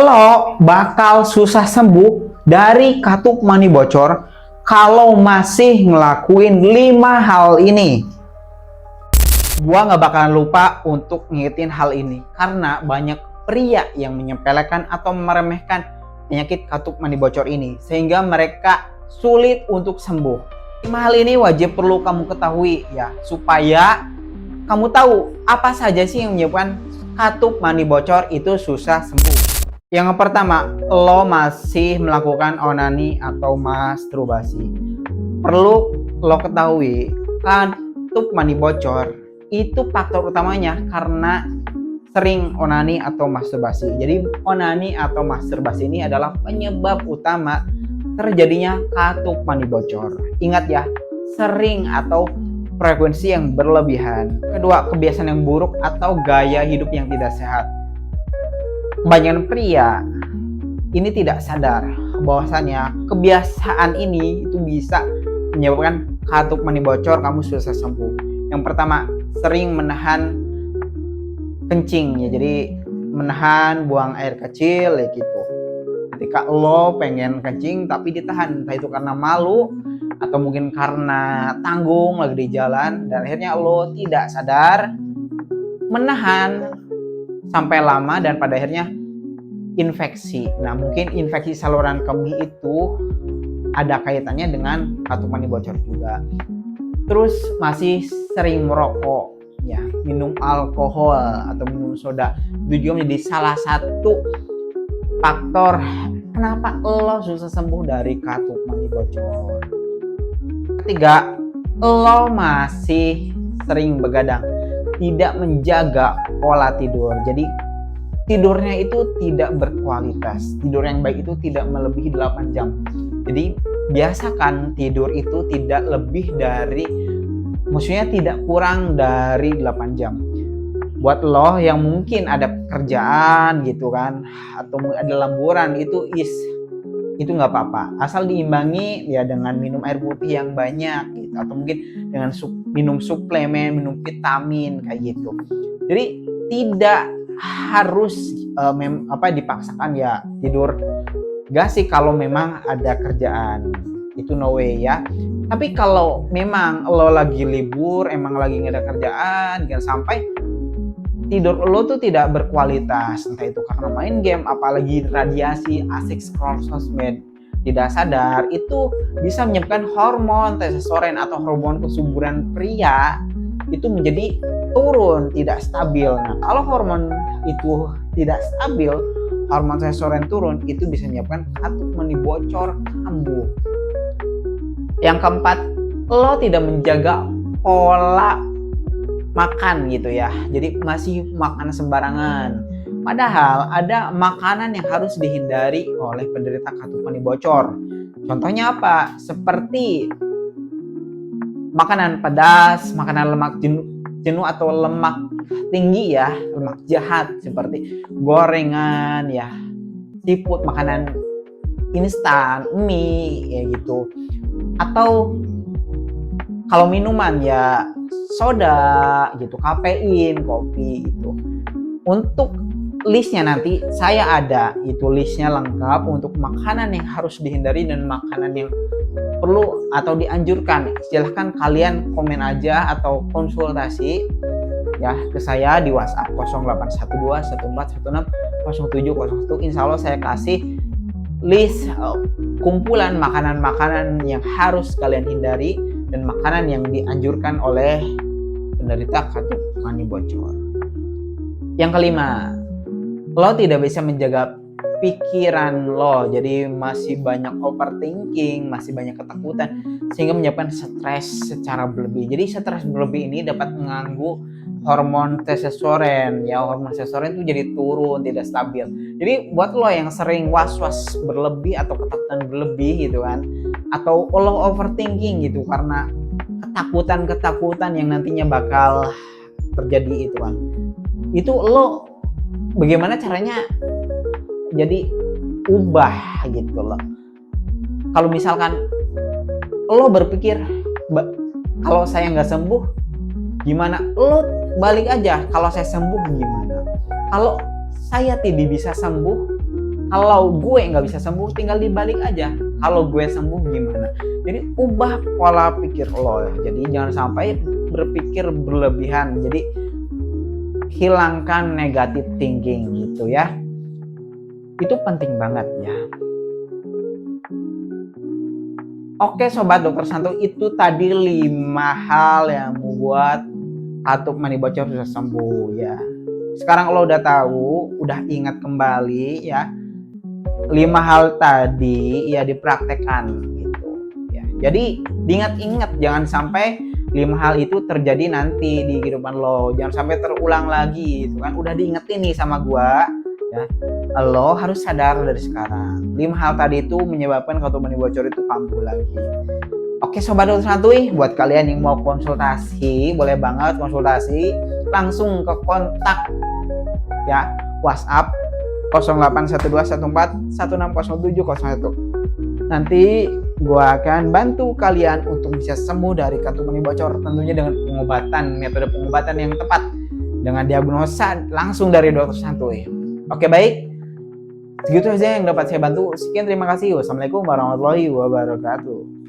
lo bakal susah sembuh dari kartu money bocor kalau masih ngelakuin 5 hal ini. Gua nggak bakalan lupa untuk ngingetin hal ini karena banyak pria yang menyepelekan atau meremehkan penyakit kartu money bocor ini sehingga mereka sulit untuk sembuh. 5 hal ini wajib perlu kamu ketahui ya, supaya kamu tahu apa saja sih yang menyebabkan kartu money bocor itu susah sembuh. Yang pertama, lo masih melakukan onani atau masturbasi. Perlu lo ketahui, kartu money bocor itu faktor utamanya karena sering onani atau masturbasi. Jadi onani atau masturbasi ini adalah penyebab utama terjadinya kartu money bocor. Ingat ya, sering atau frekuensi yang berlebihan. Kedua, kebiasaan yang buruk atau gaya hidup yang tidak sehat. Kebanyakan pria ini tidak sadar bahwasannya kebiasaan ini itu bisa menyebabkan kartu money bocor kamu susah sembuh. Yang pertama, sering menahan kencing ya, jadi menahan buang air kecil ya gitu. Ketika lo pengen kencing tapi ditahan, entah itu karena malu atau mungkin karena tanggung lagi di jalan, dan akhirnya lo tidak sadar menahan sampai lama dan pada akhirnya infeksi. Nah, mungkin infeksi saluran kemih itu ada kaitannya dengan kartu money bocor juga. Terus masih sering merokok ya, minum alkohol atau minum soda, itu juga menjadi salah satu faktor kenapa lo susah sembuh dari kartu money bocor. Ketiga, lo masih sering begadang, tidak menjaga pola tidur. Jadi tidurnya itu tidak berkualitas. Tidur yang baik itu tidak melebihi 8 jam. Jadi biasakan tidur itu tidak lebih dari, maksudnya tidak kurang dari 8 jam. Buat lo yang mungkin ada pekerjaan gitu kan, atau ada lemburan, itu nggak apa-apa, asal diimbangi ya dengan minum air putih yang banyak gitu, atau mungkin dengan minum suplemen, minum vitamin kayak gitu. Jadi tidak harus dipaksakan ya tidur gak sih kalau memang ada kerjaan, itu no way ya. Tapi kalau memang lo lagi libur, emang lagi nggak ada kerjaan, jangan sampai tidur lo tuh tidak berkualitas, entah itu karena main game, apalagi radiasi, asik scroll sosmed, tidak sadar itu bisa menyebabkan hormon testosteron atau hormon kesuburan pria itu menjadi turun, tidak stabil. Nah, kalau hormon itu tidak stabil, hormon testosteron turun, itu bisa menyebabkan kartu money bocor kambuh. Yang keempat, lo tidak menjaga pola makan gitu ya, jadi masih makan sembarangan. Padahal ada makanan yang harus dihindari oleh penderita kartu money bocor. Contohnya apa? Seperti makanan pedas, makanan lemak jenuh atau lemak tinggi ya, lemak jahat seperti gorengan ya, seafood, makanan instan, mie ya gitu. Atau kalau minuman ya soda gitu, kafein, kopi gitu. Untuk listnya nanti saya ada, itu listnya lengkap untuk makanan yang harus dihindari dan makanan yang perlu atau dianjurkan. Silahkan kalian komen aja atau konsultasi ya ke saya di WhatsApp 081214160701. Insya Allah saya kasih list kumpulan makanan-makanan yang harus kalian hindari dan makanan yang dianjurkan oleh penderita kartu money bocor. Yang kelima, lo tidak bisa menjaga pikiran lo, jadi masih banyak overthinking, masih banyak ketakutan sehingga menyebabkan stres secara berlebih. Jadi stres berlebih ini dapat mengganggu hormon testosteron ya, hormon testosteron itu jadi turun, tidak stabil. Jadi buat lo yang sering was-was berlebih atau ketakutan berlebih gitu kan, atau lo overthinking gitu karena ketakutan yang nantinya bakal terjadi itu kan, itu lo bagaimana caranya jadi ubah gitu loh. Kalau misalkan lo berpikir kalau saya nggak sembuh gimana, lo balik aja, kalau saya sembuh gimana, kalau saya tidak bisa sembuh Kalau gue nggak bisa sembuh, tinggal dibalik aja. Kalau gue sembuh gimana? Jadi ubah pola pikir lo. Jadi jangan sampai berpikir berlebihan. Jadi hilangkan negative thinking gitu ya. Itu penting banget ya. Oke Sobat Dokter Santuy, itu tadi 5 hal yang membuat katup mani bocor bisa sembuh ya. Sekarang lo udah tahu, udah ingat kembali ya. 5 hal tadi ya dipraktekkan gitu ya. Jadi diingat-ingat, jangan sampai 5 hal itu terjadi nanti di kehidupan lo. Jangan sampai terulang lagi gitu kan. Udah diingetin nih sama gua ya. Lo harus sadar dari sekarang. 5 hal tadi itu menyebabkan katup mani bocor itu kambuh lagi. Oke Sobat Dokter Santuy, buat kalian yang mau konsultasi, boleh banget konsultasi langsung ke kontak ya WhatsApp 081214160701. Nanti gua akan bantu kalian untuk bisa sembuh dari katup mani bocor, tentunya dengan pengobatan, metode pengobatan yang tepat dengan diagnosa langsung dari Dokter Santuy. Oke baik, segitu aja yang dapat saya bantu. Sekian, terima kasih. Wassalamualaikum warahmatullahi wabarakatuh.